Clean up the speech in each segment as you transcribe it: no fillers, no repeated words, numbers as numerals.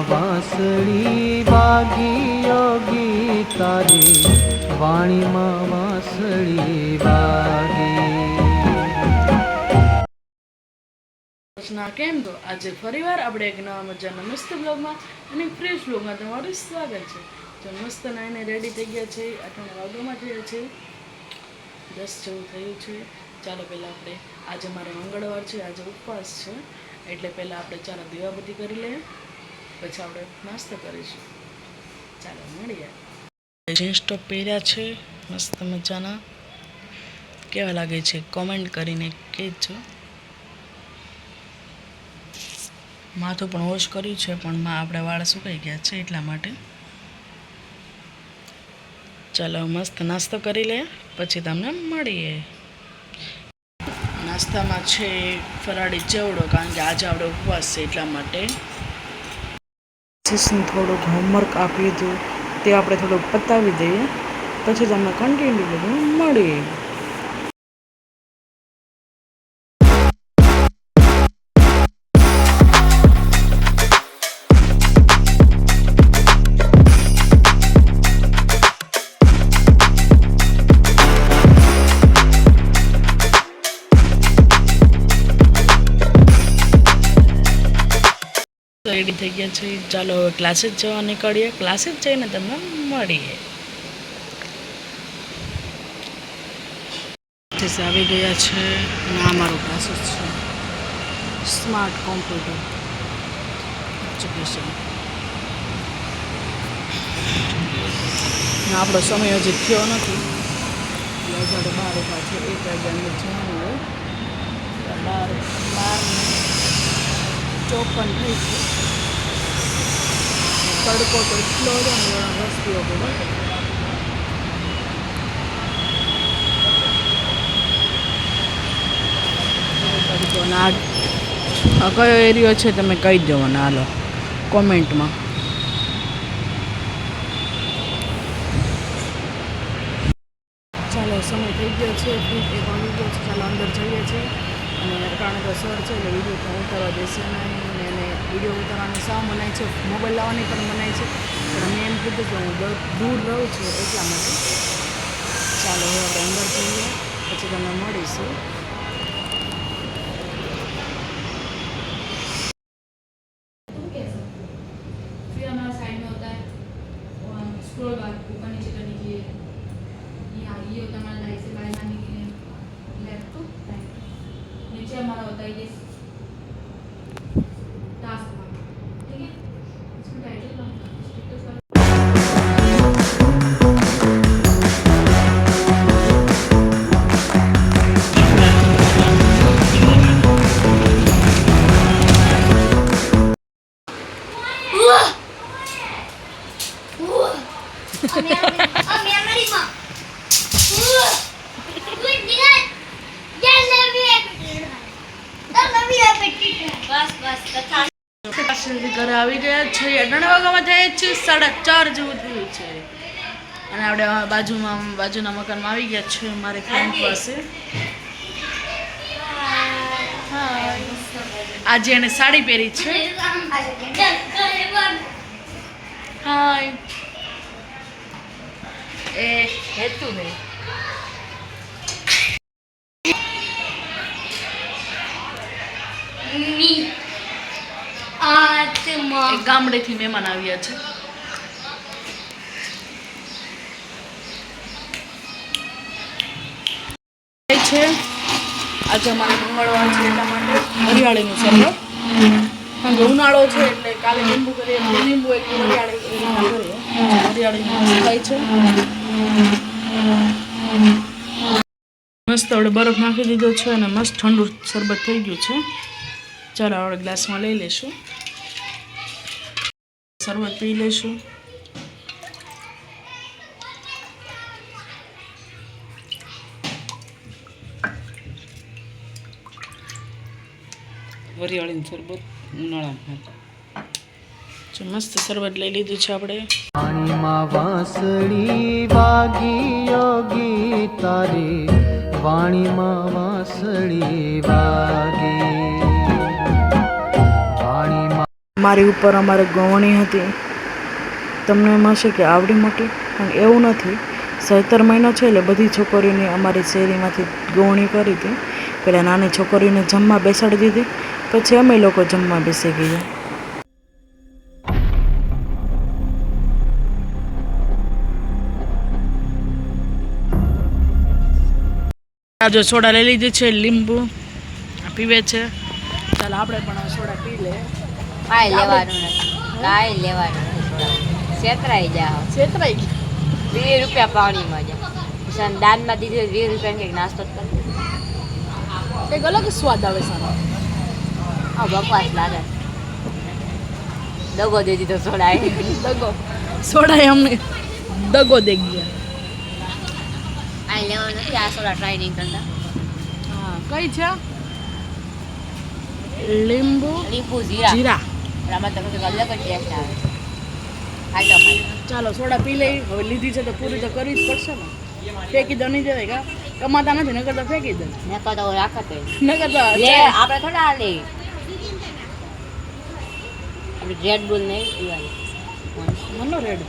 વાંસળી વાગી યોગી તારી વાણીમાં વાંસળી વાગી. કેમ તો આજે ફરીવાર આપણે એક નવા મજાના મસ્ત બ્લોગમાં અને ફ્રેશ બ્લોગમાં તમારું સ્વાગત છે. તો મસ્ત નાઈને રેડી થઈ ગયા છે. આટલા વાગોમાં થયા છે 10 જેવું થયું છે. ચાલો પહેલાં આપણે આજે મારે મંગળવાર છે, આજે ઉપવાસ છે, એટલે પહેલાં આપણે ચાલો દીવાબત્તી કરી લઈએ, પછી આપણે નાસ્તો કરીશું. ચાલો મળીએ. જીન્સ ટોપ પહેર્યા છે મસ્ત મજાના, કેવા લાગે છે કોમેન્ટ કરીને કહેજો. માથું પણ વોશ કર્યું છે, પણ આપણે વાળ સુકાઈ ગયા છે એટલા માટે. ચાલો મસ્ત નાસ્તો કરી લે, પછી તમને મળીએ. નાસ્તામાં છે ફરાળી ચેવડો, કારણ કે આજે આપણે ઉપવાસ છે એટલા માટે. થોડુંક હોમવર્ક આપી હતું તે આપણે થોડુંક પતાવી દઈએ, પછી તમને કન્ટિન્યુ બધું મળીએ. રેડી થઈ ગયા છે. ચાલો હવે ક્લાસે જ જવા નીકળીએ. ક્લાસે જ જઈને તમને મળીએ. આવી ગયા છે અને આ મારો ક્લાસીસ છે, સ્માર્ટ કોમ્પ્યુટર એજ્યુકેશન. આપણો સમય હજી થયો નથી, 2012 પાછળ 1 વાગ્યાનું જવાનું હોય, 12:54 થઈ છે. તડકો તો એટલો હતો ને, વસ્તીઓ પણ આ કયો એરિયો છે તમે કહી દો મને, હાલો કોમેન્ટમાં. ચાલો સમય થઈ ગયો છે, 1 વાગી ગયો છે. ચાલો અંદર જઈએ છીએ. અને કારણ કે સર છે એટલે વિડીયો પણ ઉતારવા દેશે નહીં, અને એને વિડીયો ઉતારવાની સાવ મનાય છે, મોબાઈલ લાવવાની પણ મનાય છે, પણ મેં એમ કીધું કે હું દૂર રહું છું એટલા માટે. ચાલો હવે આપણે અંદર જઈએ, પછી તમને મળીશું. हमारा होता है ये टास्क, ठीक है, इसमें टाइटल ઘરે આવી ગયા છે. 3 વાગ્યામાં જાય છે, 4:30 જેવું થયું છે. અને આપણે બાજુના મકાનમાં આવી ગયા છે મારી ફ્રેન્ડ પાસે. આજે એને સાડી પહેરી છે. હાય એ હેતુ ને ગામડેથી મહેમાન આવ્યા છે. આજે અમારે મંગળવાર છે એટલા માટે હરિયાળીનું શરબત, કારણ કે ઉનાળો છે એટલે કાલે લીંબુ કરીએ, લીંબુ એક હરિયાળીનું થાય છે. મસ્ત આપણે બરફ નાખી દીધો છે અને મસ્ત ઠંડુ શરબત થઈ ગયું છે. ચાલો આપણે ગ્લાસમાં લઈ લઈશું, શરબત પી લઈશું. વરિયાળીનું શરબત ઉનાળામાં મસ્ત શરબત લઈ લીધું છે આપણે. વાણીમાં વાંસળી વાગી યોગી તારી વાણીમાં વાંસળી વાગી. મારી ઉપર અમારે ગવણી હતી. તમને એમ હશે કે આવડી મોટી, પણ એવું નથી. 17 મહિનો છે એટલે બધી છોકરીઓને અમારી શેરીમાંથી ગવણી કરી હતી. પહેલાં નાની છોકરીઓને જમવા બેસાડી દીધી, પછી અમે લોકો જમવા બેસી ગયા. આ જો સોડા લઈ લીધી છે, લીંબુ પીવે છે. ચાલો આપણે પણ સોડા પી લે. કાંઈ લેવાનું નથી, કાંઈ લેવાનું નથી. છેતરાઈ જાઓ. છેતરાઈ ગઈ. 20 રૂપિયા પાણીમાં જાઓ. પછી દાનમાં દીધી 20 રૂપિયાની કંઈક નાસ્તો જ કરી. કંઈક અલગ સ્વાદ આવે સારો. આ બકવાસ લાગે. દગો દે દીધો સોડાએ. દગો સોડા અમને દગો દે ગયા. કાંઈ લેવાનું નથી, આ સોડા ટ્રાય નહીં કરતા. હા કઈ છે? લીંબુ લીંબુ જીરા. જીરા. આમાં તો કંઈક અલગ જ ટેસ્ટ આવે. ખાઈ લો. ચાલો સોડા પી લઈ. હવે લીધી છે તો પૂરી તો કરવી જ પડશે ને. ફેંકી દો નહીં જવાય કા? કમાતા નથી, નકર તો ફેંકી દો. મેં કહો તો રાખત હોય. નકર તો લે આપણે થોડા લે. આપણે રેડ બુલ નહીં પીવાની. મનો રેડ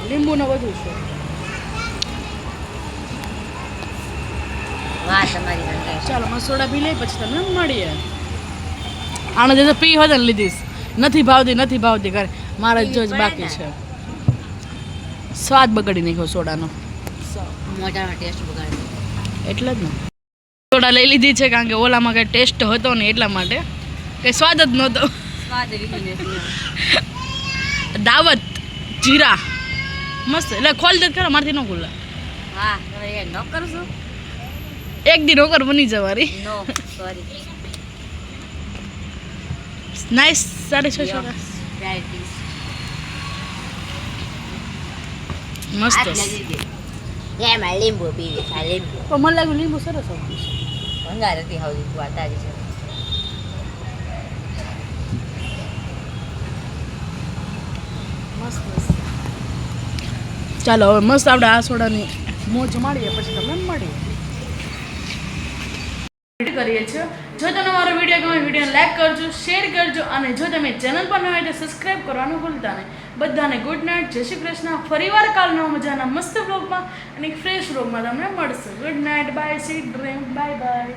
લીંબુ ને બધું છે. વાહ તમારી સંદેશ. ચાલો મસ્ત સોડા પી લઈ, પછી તમને મળીએ. આને જે પી હોય ને લીધીશ. નથી ભાવતી કરે. મારા જો જ બાકી છે. સ્વાદ બગડી નાખ્યો સોડાનો. મોઢાનો ટેસ્ટ બગાડે. એટલે જ ને સોડા લઈ લીધી છે, કારણ કે ઓલામાં કંઈ ટેસ્ટ હતો નહીં, એટલા માટે કંઈ સ્વાદ જ નહોતો. સ્વાદ રીતને દાવત જીરા મસ્ત. એટલે ખોલ દે ખરા, મારથી ન ખુલ્લા. હા તમે એ ન કરશો. એક દી નોકર બની જવારી. નો સોરી. નાઇસ. સારી છે સોડા. રાઈટ. મસ્ત. એમાં લીંબુ પીવી. આ લીંબુ પણ મને લાગ્યું લીંબુ સરસ હતું. ભંગાર હતી હાઉદી તું આ તારી છે. મસ્ત. ચાલો હવે મસ્ત આપણે આ સોડાની મોજ માણીએ, પછી તમને મળીએ. કરીએ છીએ. જો તમને મારો વિડીયો ગમે, વિડીયોને લાઈક કરજો, શેર કરજો, અને જો તમે ચેનલ પર નવા હોય તો સબસ્ક્રાઈબ કરવાનું ભૂલતા નહીં. બધાને ગુડ નાઇટ, જય શ્રી કૃષ્ણ. ફરીવાર કાલનો મજાના મસ્ત વ્લોગમાં અને એક ફ્રેશ વ્લોગમાં તમને મળશે. Good night, bye, sweet dream, bye by.